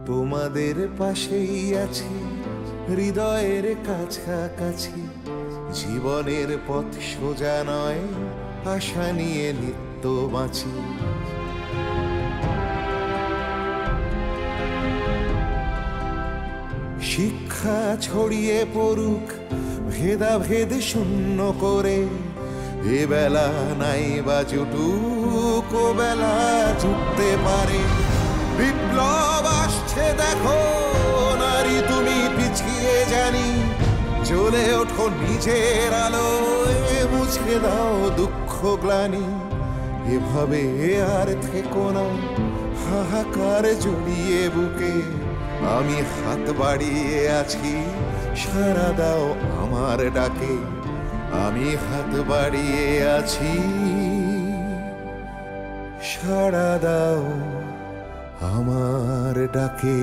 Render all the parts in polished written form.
তোমাদের পাশেই আছি হৃদয়ের কাছাকাছি, জীবনের পথ সোজা নয়, আশা নিয়ে নিত্য বাঁচি। শিক্ষা ছড়িয়ে পড়ুক ভেদাভেদ শূন্য করে, এ বেলা নাই বা জুটুক ও বেলা জুটতে পারে। বিপ্লব আসছে দেখো নারী তুমি পিছিয়ে জানি, জ্বলে ওঠো নিজের আলোয়, মুছে দাও দুঃখ গ্লানি। এভাবে আর থেকো না হাহাকার জড়িয়ে বুকে, আমি হাত বাড়িয়ে আছি সাড়া দাও আমার ডাকে। আমি হাত বাড়িয়ে আছি সাড়া দাও আমার ডাকে।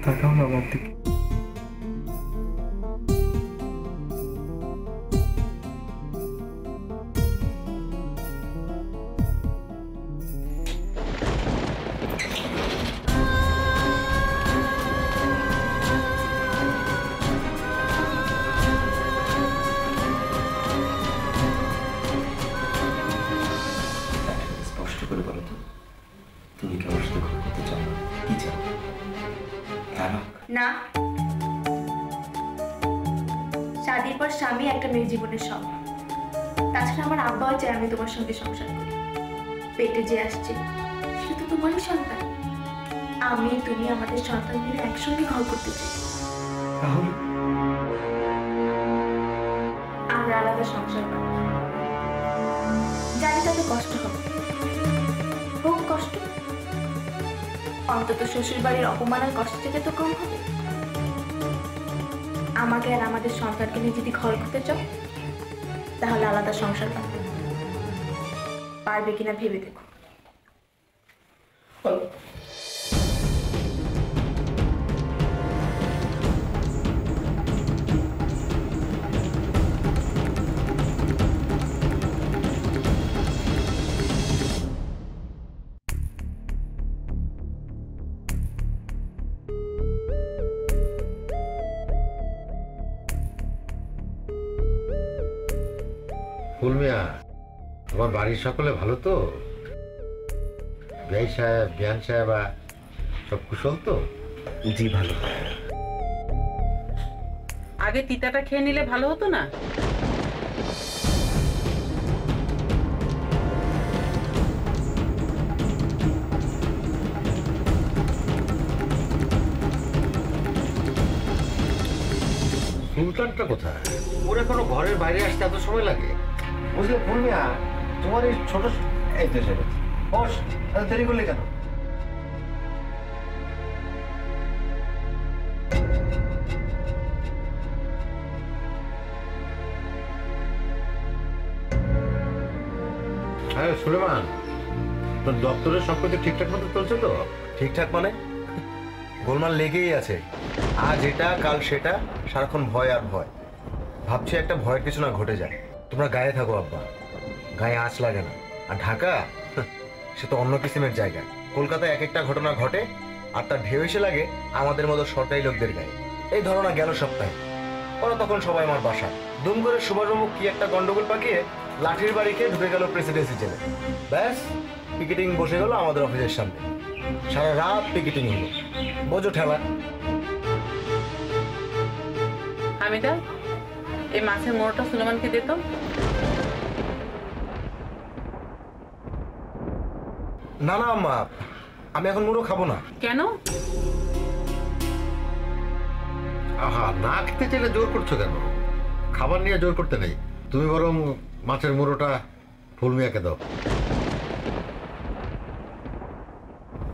তাকাও না আমার দিকে। স্পষ্ট করে বলো তো, তুমি কি আমার সাথে ঘর করতে চাও? কি চাও? না, শাদীর পর স্বামী একটা মেয়ের জীবনের সব। তাছাড়া আমার আব্বাও চাই আমি তোমার সঙ্গে সংসার করি। পেটে যে আসছে সেটা তো তোমারই সন্তান। আমি তুমি আমাদের সন্তান মিলে একসঙ্গে ঘর করতে চাই। তাহলে আমরা আলাদা সংসার করব। জানি তাতে কষ্ট হবে, খুব কষ্ট। অন্তত শ্বশুর বাড়ির অপমানের কষ্ট থেকে তো কম হবে। আমাকে আর আমাদের সন্তানকে নিয়ে যদি ঘর করতে চাও, তাহলে আলাদা সংসার করবে। পারবে কিনা ভেবে দেখো। ফুলমিয়া, তোমার বাড়ির সকলে ভালো তো? বিআই সাহেব, বিয়ান সাহেব সব কুশল তো? জি ভালো। আগে তিতাটা খেয়ে নিলে ভালো হতো না? সুলতানটা কোথায়? ওর এখনো ঘরের বাইরে আসতে এত সময় লাগে? বুঝলে ফুলমিয়া, তোমার এই ছোট এই তো এসে গেছে। বস, এত দেরি করলে কেন? হ্যাঁ সুলেমান, তোর দপ্তরের সব কিছু ঠিকঠাক মতো চলছে তো? ঠিকঠাক মানে গোলমাল লেগেই আছে। আজ এটা কাল সেটা, সারাক্ষণ ভয় আর ভয়। ভাবছি একটা ভয়ের কিছু না ঘটে যায়। তোমরা গায়ে থাকো আব্বা, গায়ে আঁচ লাগে না। আর ঢাকা সে তো অন্য কিসিমের জায়গা। কলকাতায় এক একটা ঘটনা ঘটে আর তার ঢেউ এসে লাগে আমাদের মতো সরকারি লোকদের গায়ে। এই ধরো না গেল সপ্তাহে ওরা তখন সবাই আমার বাসা দুম করে সুভাষবাবু কি একটা গন্ডগোল পাকিয়ে লাঠির বাড়ি খেয়ে ঢুকে গেল প্রেসিডেন্সি জেলে। ব্যাস, পিকেটিং বসে গেল আমাদের অফিসের সামনে। সারা রাত পিকেটিং হলো, বোঝো ঠেলা। হামিদা, এই মাছের মোড়টা সুলেমানকে দিত। না না মা, আমি এখন মুড়ো খাবো না। কেন? আহা, না খেতে চাইলে জোর করছো কেন? খাবার নিয়ে জোর করতে নেই। তুমি বরং মাছের মুড়োটা ফুলমিয়াকে দাও।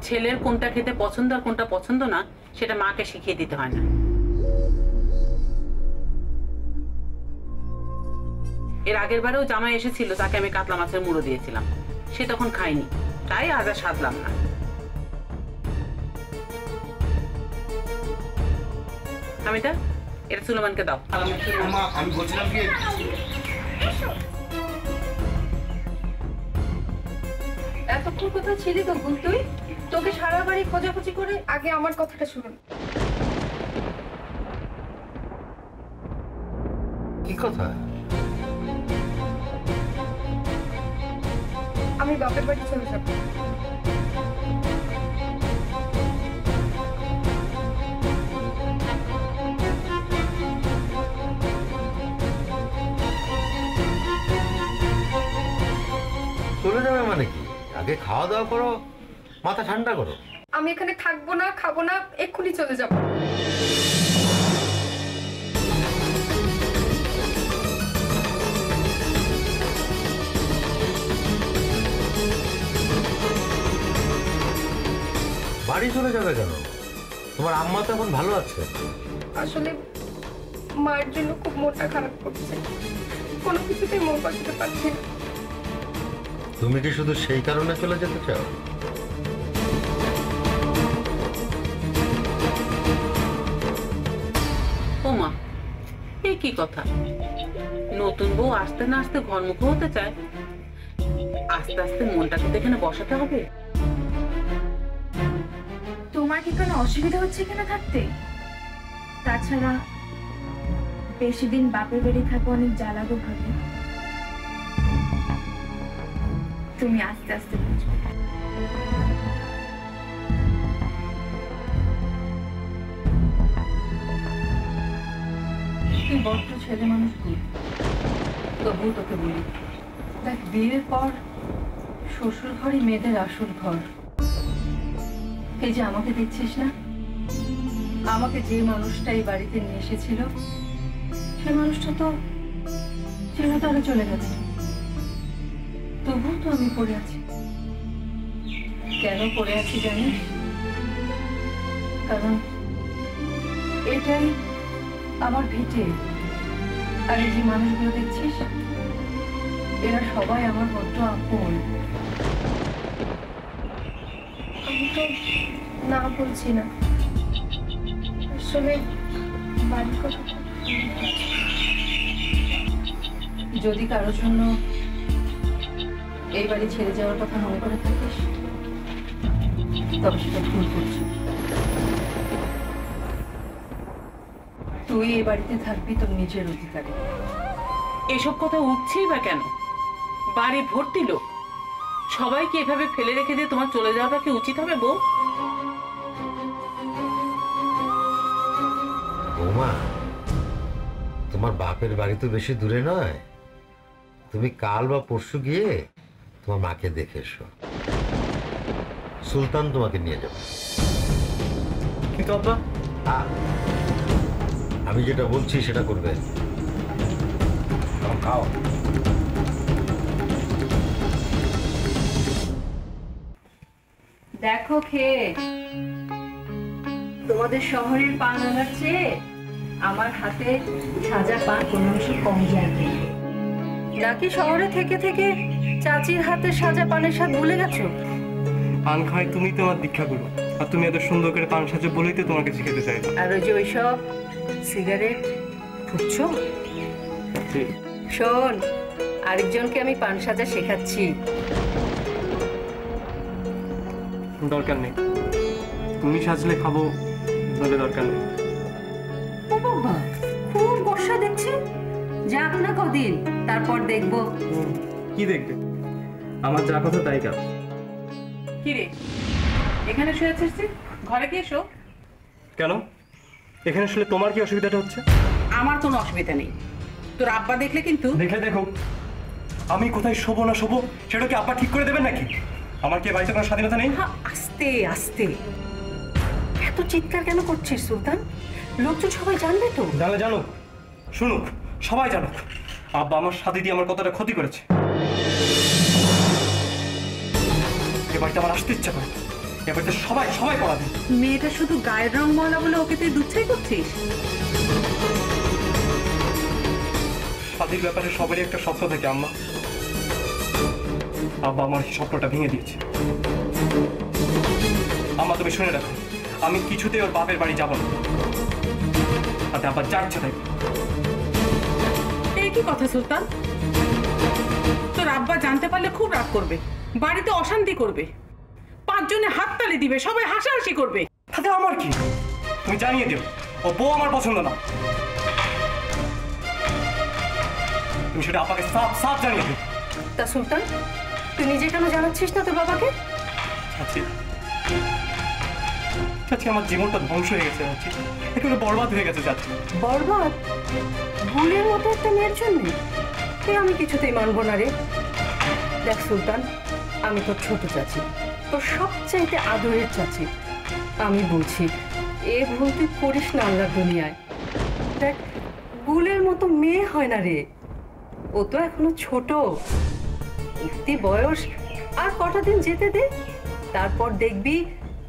ছেলের কোনটা খেতে পছন্দ আর কোনটা পছন্দ না সেটা মাকে শিখিয়ে দিতে হয় না। এর আগের বারেও জামাই এসেছিল, তাকে আমি কাতলা মাছের মুড়ো দিয়েছিলাম, সে তখন খায়নি, তাই আজ আর সাধলাম না। হামিদা, এটা সুলেমানকে দাও। আমি বলছিলাম কি, এতক্ষণ কোথায় ছিলি তো তুই? তোকে সারা বাড়ি খোঁজাখুঁজি করে আগে আমার কথাটা শুনুন। কি কথা? আমি বাপের বাড়ি চলে যাব। চলে যাবে মানে কি? আগে খাওয়া দাওয়া করো, মাথা ঠান্ডা করো। আমি এখানে থাকবো না, খাবো না, এক্ষুনি চলে যাব। বাড়ি চলে যাবে কেন? তোমার আম্মা তো এখন ভালো আছে। আসলে মায়ের জন্য খুব মনটা খারাপ করছে, কোনো কিছুতেই মন বাঁচাতে পারছি না। তুমি কি শুধু সেই কারণে চলে যেতে চাও? ও মা, এই কি কথা? নতুন বউ আসতে না আসতে ঘরমুখ হতে চায়, আস্তে আস্তে মনটাকে তো এখানে বসাতে হবে। তোমার কি কোনো অসুবিধা হচ্ছে কিনা থাকতে? তাছাড়া বেশি দিন বাপের বাড়ি থাকো অনেক জ্বালাগো ভাবে। তুমি আস্তে আস্তে বুঝবে। তুই বড্ড ছেলে মানুষ তুই, তবু তোকে বলি, দেখ বিয়ের পর শ্বশুর ঘরই মেয়েদের আসল ঘর। এই যে আমাকে দেখছিস না, আমাকে যে মানুষটা এই বাড়িতে নিয়ে এসেছিল সে মানুষটা তো চিরতরে চলে গেছে, তবুও তো আমি পড়ে আছি। কেন পড়ে আছি জানিস? কারণ এটাই আমার ভিটে। আর এই যে মানুষগুলো দেখছিস, এরা সবাই আমার বড্ড আপন। আমি তো না বলছি না, আসলে বাড়ির কথা। যদি কারোর জন্য এই বাড়ি ছেড়ে যাওয়ার কথা মনে করে থাকিস, তবে সেটা ভুল করছিস। তুই এই বাড়িতে থাকবি তোর নিজের অধিকারে। এসব কথা উঠছেই বা কেন? বাড়ি ভর্তি লোক, সবাইকে এভাবে ফেলে রেখে দিয়ে তোমার চলে যাওয়াটা কি উচিত হবে বউ? বৌমা, তোমার বাপের বাড়ি তো বেশি দূরে নয়। তুমি কাল বা পরশু গিয়ে তোমার মাকে দেখে এসো। সুলতান তোমাকে নিয়ে যাবে। কিন্তু আব্বা, আমি যেটা বলছি সেটা করবে। খাও। দেখো খেয়ে, তোমাদের শহরের পান আনার চেয়ে আমার হাতে সাজা পান কোনো অংশ কম যাবে নাকি? শহরে থেকে থেকে চাচির হাতে সাজা পানের স্বাদ ভুলে গেছো? পান খাই তুমি তো আমার দীক্ষা করো, আর তুমি এত সুন্দর করে পান সাজো বলেই তো তোমার কাছে খেতে চাই। আর ওই যে ওইসব সিগারেট ফুটছো? শোন, আরেকজনকে আমি পান সাজা শেখাচ্ছি। দরকার নেই, তুমি সাজলে খাবো, বলে দরকার নেই। ও বাবা, খুব বর্ষা দেখছি, যাক না কদিন, তারপর দেখবো। কি দেখবে? আমার যা কথা তাই কাজ। কি রে, এখানে শুয়ে আছিস তুই? ঘরে গিয়ে শো। কেন? এখানে শুলে তোমার কি অসুবিধাটা হচ্ছে? আমার কোনো অসুবিধা নেই, তোর আব্বা দেখলে কিন্তু। দেখে দেখো, আমি কোথায় শোবো না শোবো সেটা কি আব্বা ঠিক করে দেবেন নাকি? আমার কি বাড়িতে কোনো স্বাধীনতা নেই? আস্তে আস্তে, এত চিৎকার কেন করছিস সুলতান? লোকজন সবাই জানবে তো। জানলে জানুক, শুনুক, সবাই জানুক। আব্বা আমার সাথে দিয়ে আমার কতটা ক্ষতি করেছে। এ বাড়িতে আমার আসতে ইচ্ছা করে, এ বাড়িতে সবাই সবাই পড়াবে। মেয়েটা শুধু গায়ের রং ময়লা বলে ওকে তুই দুচ্ছাই করছিস? স্বাধীর ব্যাপারে সবারই একটা স্বপ্ন থাকে আম্মা। আব্বা আমার এই স্বপ্নটা ভেঙে দিয়েছে। আম্মা তুমি শুনে রাখো, আমি কিছুতেই ওর বাপের বাড়ি যাব না। তাতে আব্বা যা ইচ্ছে তাই। এই কি কথা সুলতান? তোর আব্বা জানতে পারলে খুব রাগ করবে, বাড়িতে অশান্তি করবে, 5 জনে হাততালি দিবে, সবাই হাসাহাসি করবে। তাতে আমার কি? তুমি জানিয়ে দিও ও বউ আমার পছন্দ না। তুমি সেটা আপাকে সাফ সাফ জানিয়ে দিও। তা সুলতান, তুই নিজে কেন জানাচ্ছিস না তোর বাবাকে? চাচি, চাচি আমার জীবনটা ধ্বংস হয়ে গেছে চাচি, একেবারে বরবাদ হয়ে গেছে চাচি। বরবাদ? ভুলের মতো একটা মেয়ের জন্য? আমি কিছুতেই মানবো না রে। দেখ সুলতান, আমি তোর ছোট চাচি, তোর সবচাইতে আদরের চাচি। আমি বলছি, এ ভুল তুই করিস না আল্লাহর দুনিয়ায়। দেখ, ভুলের মতো মেয়ে হয় না রে, ও তো এখনো ছোট, উঠতি বয়স, আর কটা দিন যেতে দে, তারপর দেখবি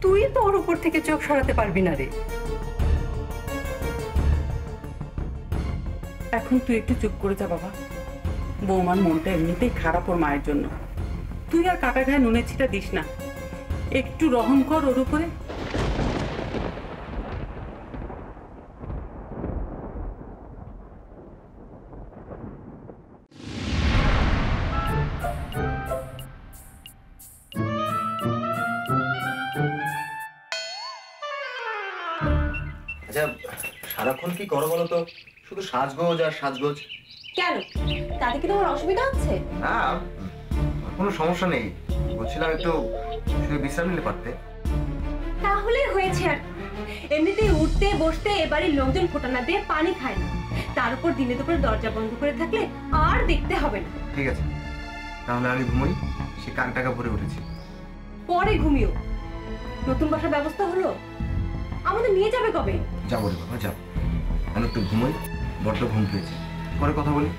তুই তো ওর উপর থেকে চোখ সরাতে পারবি না রে। এখন তুই একটু চুপ করে যা বাবা। বৌমার মনটা এমনিতেই খারাপ ওর মায়ের জন্য। তুই আর কাটা গায়ে নুনের ছিটা দিস না, একটু রহম কর ওর উপরে। আচ্ছা, সারাক্ষণ কি করো বলো তো? শুধু সাজগোজ আর সাজগোজ। কেন, তাতে কি তোমার অসুবিধা হচ্ছে? না, কোনো সমস্যা নেই, বলছিলাম একটু শুধু বিশ্রাম নিলে পারতে। তাহলে হয়েছে। আর এমনিতেই উঠতে বসতে এবারের লোকজন ফোঁটা না দিয়ে পানি খায় না, তার উপর দিনে দুপুরে দরজা বন্ধ করে থাকলে আর দেখতে হবে না। ঠিক আছে, তাহলে আমি ঘুমোই, সে কাক টাকা ভরে উঠেছি। পরে ঘুমিও। নতুন বাসার ব্যবস্থা হলো? আমাদের নিয়ে যাবে কবে? যাবো রে বাবা, যাবো। আমি একটু ঘুমোই, বড্ড ঘুম পেয়েছে, পরে কথা বলি।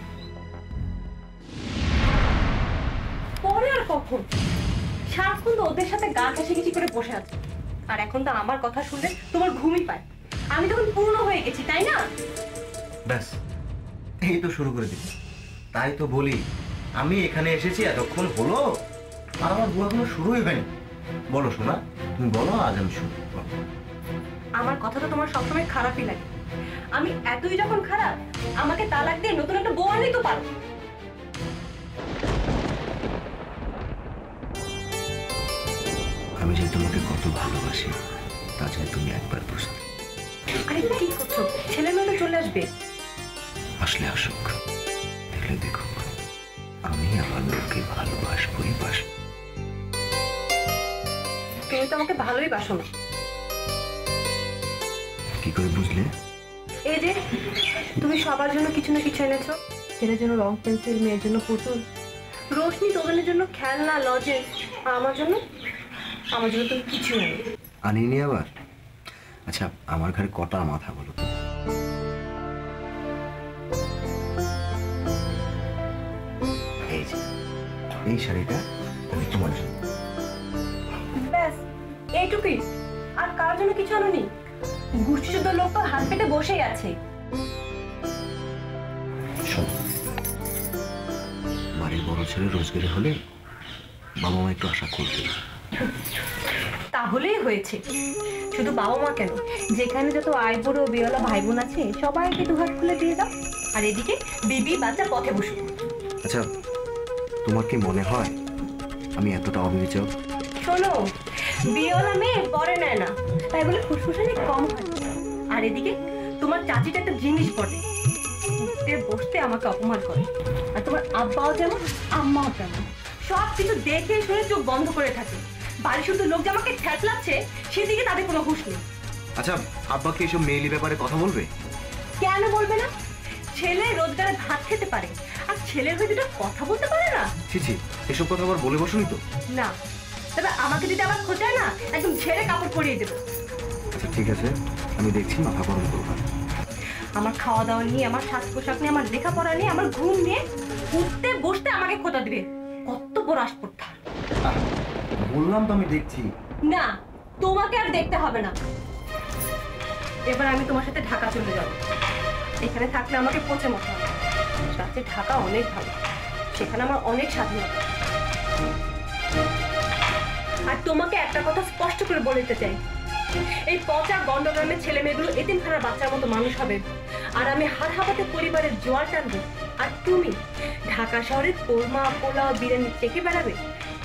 পরে আর কখন? সারাক্ষণ তো ওদের সাথে গা ঘেঁষাঘেঁষি করে বসে আছে, আর এখন তো আমার কথা শুনলে তোমার ঘুমই পায়। আমি তখন পূর্ণ হয়ে গেছি, তাই না? ব্যাস, এই তো শুরু করে দিচ্ছি। তাই তো বলি, আমি এখানে এসেছি এতক্ষণ হলো, আর আমার বউ এখনো শুরুই হয়নি। বলো শোনা, তুমি বলো, আজ আমি শুরু। আমার কথা তো তোমার সবসময় খারাপই লাগে। আমি এতই যখন খারাপ, আমাকে তালাক দিয়ে নতুন একটা বউ আনলেই তো পারো। আমি যে তোমাকে কত ভালোবাসি তা চাই তুমি একবার বুঝতে। আরে কি করছো? ছেলে মেয়ে চলে আসবে। আসলে আসুক, দেখলে দেখো, আমি আমার লোককে ভালোবাসবই বাসব। তুমি তো আমাকে ভালোই বাসো না। কি করে বুঝলে? এই যে তুমি সবার জন্য কিছু না কিছু এনেছো। ছেলের জন্য রং পেন্সিল, মেয়ের জন্য পুতুল, রোশনি তোদের জন্য খেলনা, লজেন্স, আমার জন্য তুমি কিছু নেই। আনিনি আবার? আচ্ছা, আমার ঘরে কটা মাথা বলো তো? এই যে এই শাড়িটা তোমার জন্য। ব্যাস এইটুকুই? আর কার জন্য কিছু আনোনি? গোষ্ঠীশুদ্ধ লোক তো হাত পেতে বসেই আছে। শোনো, বাড়ির বড় ছেলে রোজগারে হলে বাবা মা একটু আশা করবে। তাহলেই হয়েছে। শুধু বাবা মা কেন, যেখানে যত আয় বড় বিয়লা ভাই বোন আছে সবাইকে দুহাত খুলে দিয়ে দাও, আর এদিকে বিবি বাচ্চা পথে বসুক। আচ্ছা, তোমার কি মনে হয় আমি এতটা অবিবেচক? শোনো, বিয়লা মেয়ে পরে নেয় না, তাই বলে ফুসফুসানি কম হয়। আর এদিকে তোমার চাচিটা একটা জিনিস বটে, উঠতে বসতে আমাকে অপমান করে। আর তোমার আব্বাও যেমন, আম্মাও তেমন, সব কিছু দেখে শুনে চোখ বন্ধ করে থাকে। বাড়ি শুধু লোক যে আমাকে ঠেকলাচ্ছে সেদিকে তাদের কোনো হুঁশ নেই। আচ্ছা, আব্বা কি এসব মেয়েলি ব্যাপারে কথা বলবে? কেন বলবে না? ছেলে রোজগারে ভাত খেতে পারে, আর ছেলের হয়ে দুটো কথা বলতে পারে না? ছি ছি, এসব কথা আবার বলে বসুনি তো। না, তবে আমাকে যদি আবার খোঁচায় না, একদম ছেড়ে কাপড় পরিয়ে দেবো। আচ্ছা ঠিক আছে, আমি দেখছি, মাথা গরম করবো। আমার খাওয়া দাওয়া নিয়ে, আমার সাজ পোশাক নিয়ে, আমার লেখাপড়া নিয়ে, আমার ঘুম নিয়ে উঠতে বসতে আমাকে খোঁটা দিবে। কত বড় আসপর্ধা! বললাম তো আমি দেখছি। না, তোমাকে আর দেখতে হবে না। এবার আমি তোমার সাথে ঢাকা চলে যাব। এখানে থাকলে আমাকে পচে মতো হবে। তাতে ঢাকা অনেক ভালো, সেখানে আমার অনেক স্বাধীনতা। আর তোমাকে একটা কথা স্পষ্ট করে বলে দিতে চাই, এই পচা গন্ডগ্রামের ছেলে মেয়েগুলো এতিমখানার বাচ্চার মতো মানুষ হবে, আর আমি হাড়হাবাতে পরিবারের জোয়ার টানবো, আর তুমি ঢাকা শহরের কোরমা পোলাও বিরিয়ানি চেখে বেড়াবে?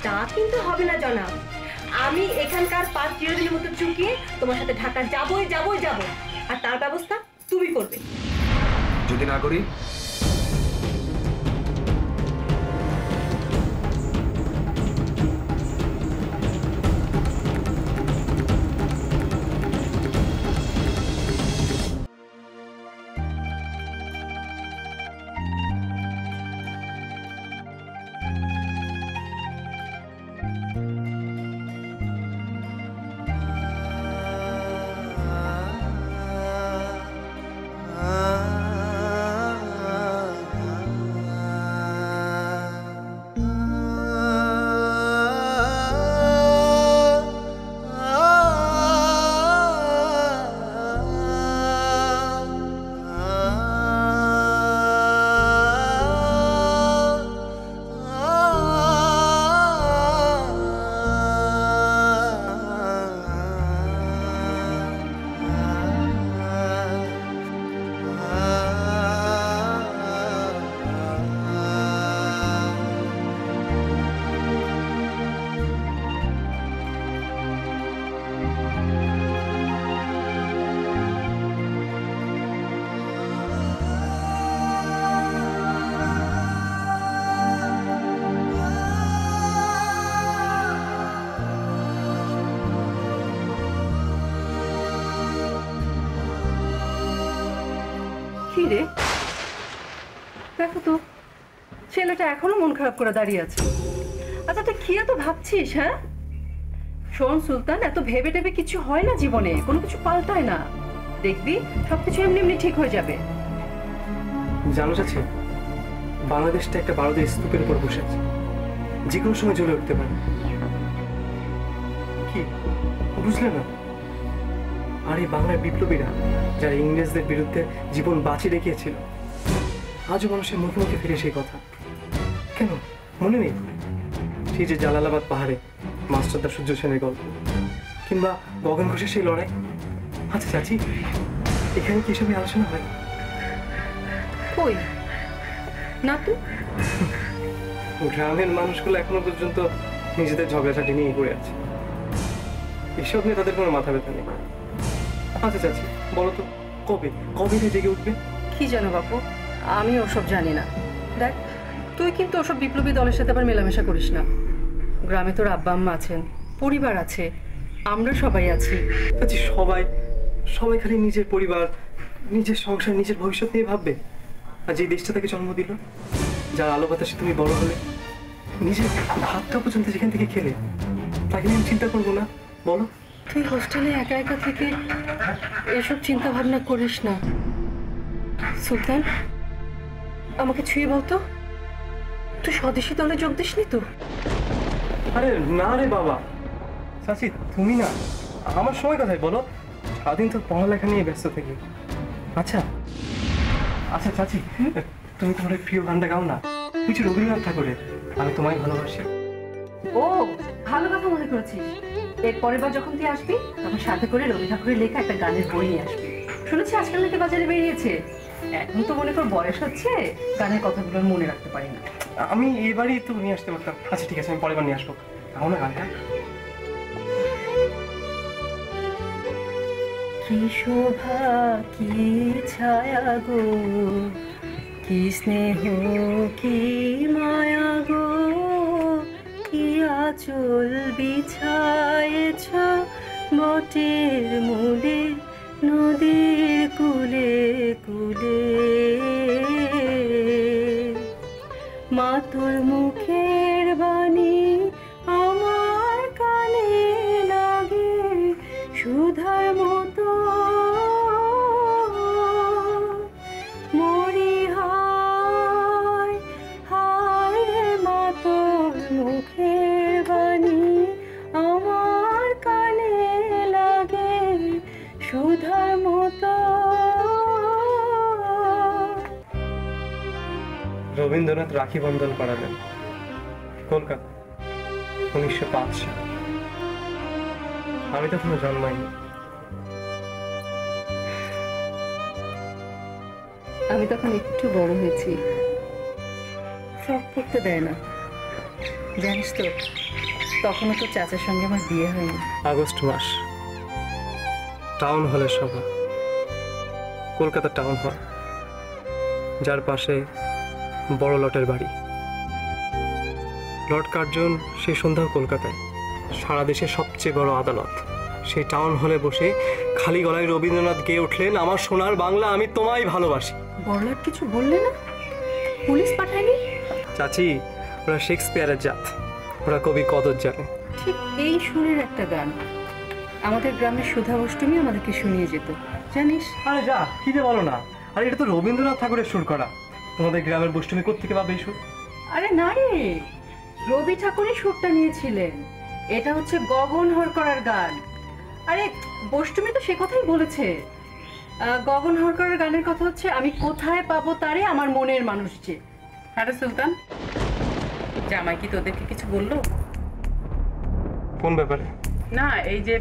তা কিন্তু হবে না জনাব। আমি এখানকার পাঁচ চিরদিনের মতো চুকিয়ে তোমার সাথে ঢাকা যাবোই যাবোই যাবো, আর তার ব্যবস্থা তুমি করবে। যদি না করি? রে দেখো তো, ছেলেটা এখনো মন খারাপ করে দাঁড়িয়ে আছে। আচ্ছা তুই কি এত ভাবছিস? হ্যাঁ শোন সুলতান, এত ভেবে টেবে কিছু হয় না জীবনে, কোনো কিছু পাল্টায় না। দেখবি সবকিছু এমনি এমনি ঠিক হয়ে যাবে। জানো চাচি, বাংলাদেশটা একটা ভারতের স্তূপের উপর বসে আছে, যে কোনো সময় জ্বলে উঠতে পারে। কি বুঝলে না? আর এই বাংলার বিপ্লবীরা যারা ইংরেজদের বিরুদ্ধে জীবন বাঁচিয়ে রেখেছিল, আজও মানুষের মুখে মুখে ফিরে সেই কথা। কেন মনে নেই সেই যে জালালাবাদ পাহাড়ে মাস্টারদা সূর্য সেনের গল্প, কিংবা গগন ঘোষের সেই লড়াই? আচ্ছা চাচি, এখানে কি সবই আলোচনা হয়? কই না তো। গ্রামের মানুষগুলো এখনো পর্যন্ত নিজেদের ঝগড়াঝাটি নিয়ে পড়ে আছে, এসব নিয়ে তাদের কোনো মাথা ব্যথা নেই। আচ্ছা চাচি বলো তো, কবে কবে জেগে উঠবে? কি জানো বাপু, আমি ওসব জানি না। দেখ তুই কিন্তু ওসব বিপ্লবী দলের সাথে আবার মেলামেশা করিস না। গ্রামে তোর আব্বা আম্মা আছেন, পরিবার আছে, আমরা সবাই আছি। চাচি সবাই সবাই খালি নিজের পরিবার, নিজের সংসার, নিজের ভবিষ্যৎ নিয়ে ভাববে। আর যে দেশটা তাকে জন্ম দিল, যার আলো বাতাসে তুমি বড় হলে, নিজের ভাতটা পর্যন্ত যেখান থেকে খেলে, তাকে নিয়ে চিন্তা করবো না? বলো। তুই হোস্টেলে একা একা থেকে এসব চিন্তা ভাবনা করিস না। সুলতান আমাকে ছুঁয়ে বলতো, তুই স্বদেশী দলে যোগ দিসনি তো? আরে না রে বাবা, চাচি তুমি না, আমার সময় কোথায় বলো? সারাদিন তো পড়ালেখা নিয়ে ব্যস্ত থাকি। আচ্ছা আচ্ছা চাচি, তুমি তোমার প্রিয় গানটা গাও না, কিছু রবীন্দ্রনাথ ঠাকুরের আমি তোমায় ভালোবাসি। ও ভালো কথা মনে করেছিস। এর পরের বার যখন তুই আসবি তখন সাথে করে রবি ঠাকুরের লেখা একটা গানের বই নিয়ে আসবি। শুনেছি আজকাল নাকি বাজারে বেরিয়েছে। এখন তো মনে কর বয়স হচ্ছে, গানের কথাগুলো মনে রাখতে পারি না। আমি এবারই তো নিয়ে আসতে পারতাম। আচ্ছা ঠিক আছে, আমি পরের বার নিয়ে আসবো। গাও না গানটা। কি শোভা কি ছায়া গো, কি স্নেহ কি মায়া গো, কি আঁচল বিছায়েছ বটের মূলে, নদীর কুলে কুলে। মা তোর মুখের বাণী আমার কানে লাগে সুধার মতো, মরি হায় হায় রে মা তোর মুখের বাণী আমার কানে লাগে সুধার মতো। রবীন্দ্রনাথ রাখি বন্ধন করালেন কলকাতা 1905 সাল। আমি তখনও জন্মাইনি। আমি তখন একটু বড় হয়েছি, ফ্রক পরতে দেয় না। জানিস তো, তখনও তো চাচার সঙ্গে আমার বিয়ে হয়নি। আগস্ট মাস, টাউন হলের সভা, কলকাতা টাউন হল, যার পাশে বড় লটের বাড়ি। লর্ড কার্জন সেই সন্ধ্যাও কলকাতায়, সারা দেশের সবচেয়ে বড় আদালত। সেই টাউন হলে বসে খালি গলায় রবীন্দ্রনাথ গেয়ে উঠলেন, আমার সোনার বাংলা আমি তোমায় ভালোবাসি। বড়লাট কিছু বললে না? পুলিশ পাঠায়নি? চাচি, ওরা শেক্সপিয়ারের জাত, ওরা কবি কদর জানে। ঠিক এই সুরের একটা গান আমাদের গ্রামের সুধা অষ্টমী আমাদেরকে শুনিয়ে যেত, জানিস? আরে যা, কি যে বলো না। আরে এটা তো রবীন্দ্রনাথ ঠাকুরের সুর করা। তোমাদের গ্রামের বৈষ্ণবী কোত্থেকে পাবে এই সুর? আরে না রে, রবি ঠাকুরই সুরটা নিয়েছিলেন। এটা হচ্ছে গগন হরকরার গান। আরে বৈষ্ণবী তো সে কথাই বলেছে। গগন হরকরার গানের কথা হচ্ছে, আমি কোথায় পাবো তারে আমার মনের মানুষ যে। আরে সুলতান, জামাই কি তোদেরকে কিছু বললো? কোন ব্যাপারে? না, এই যে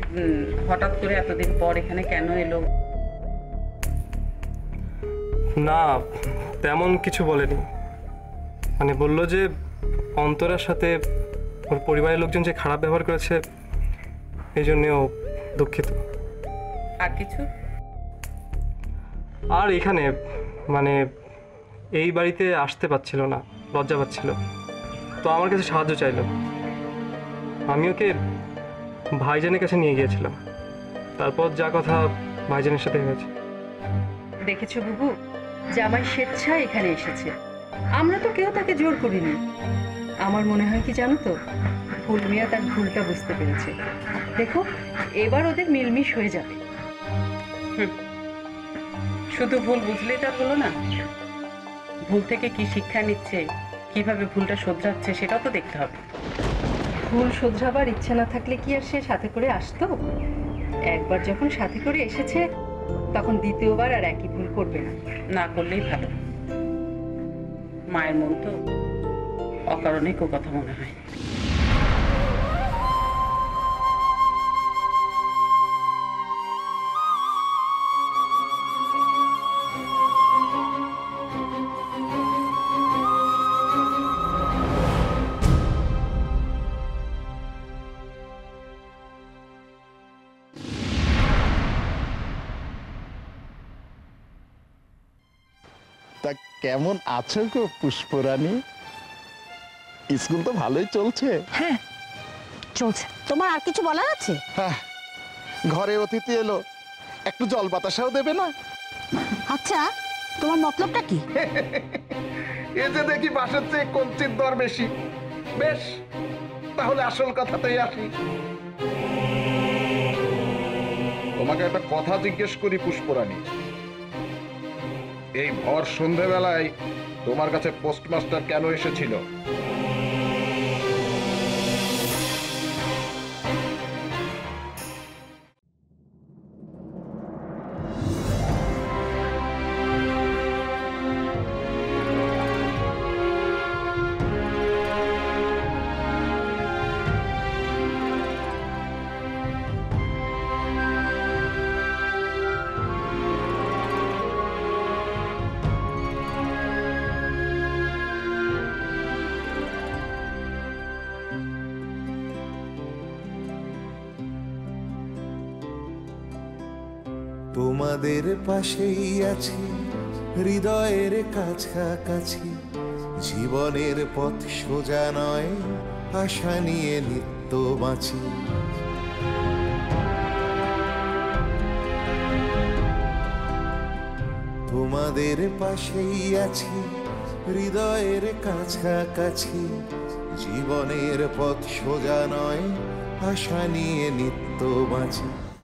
হঠাৎ করে এতদিন পর এখানে কেন এলো? না, তেমন কিছু বলেনি। মানে বললো যে অন্তরার সাথে ওর পরিবারের লোকজন যে খারাপ ব্যবহার করেছে, এই জন্যেও দুঃখিত। আর কিছু? আর এখানে মানে এই বাড়িতে আসতে পারছিল না, লজ্জা পাচ্ছিল, তো আমার কাছে সাহায্য চাইলো। আমি ওকে ভাইজানের কাছে নিয়ে গিয়েছিলাম। তারপর যা কথা ভাইজানের সাথে হয়েছে। দেখেছো বুবু, জামাই স্বেচ্ছায় এখানে এসেছে, আমরা তো কেউ তাকে জোর করিনি। আমার মনে হয় কি জানো তো, ফুল মিয়া তার ভুলটা বুঝতে পেরেছে। দেখো, এবার ওদের মিলমিশ হয়ে যাবে। শুধু ভুল বুঝলেই তার হলো না, ভুল থেকে কি শিক্ষা নিচ্ছে, কিভাবে ভুলটা শোধরাচ্ছে সেটাও তো দেখতে হবে। ভুল শোধরাবার ইচ্ছে না থাকলে কি আর সে সাথে করে আসতো? একবার যখন সাথে করে এসেছে, তখন দ্বিতীয়বার আর একই ভুল করবে না। না করলেই ভালো। মায়ের মন তো অকারণে কথা মনে হয়। তা কেমন আছো গো পুষ্পরানী? স্কুল তো ভালোই চলছে? হ্যাঁ চলছে। তোমার আর কিছু বলার আছে? হ্যাঁ, ঘরে অতিথি এলো, একটু জল বাতাসাও দেবে না? আচ্ছা, তোমার মতলবটা কি? এ যে দেখি বাসের চেয়ে কঞ্চির দর বেশি। বেশ, তাহলে আসল কথাতেই আসি। তোমাকে একটা কথা জিজ্ঞেস করি পুষ্পরানী, এই ভর সন্ধেবেলায় তোমার কাছে পোস্টমাস্টার কেন এসেছিল? তোমাদের পাশেই আছি, হৃদয়ের কাছাকাছি, জীবনের পথ সোজা নয়, আশা নিয়ে নিত্য বাঁচি। তোমাদের পাশেই আছি, হৃদয়ের কাছাকাছি, জীবনের পথ সোজা নয়, আশা নিয়ে নিত্য বাঁচি।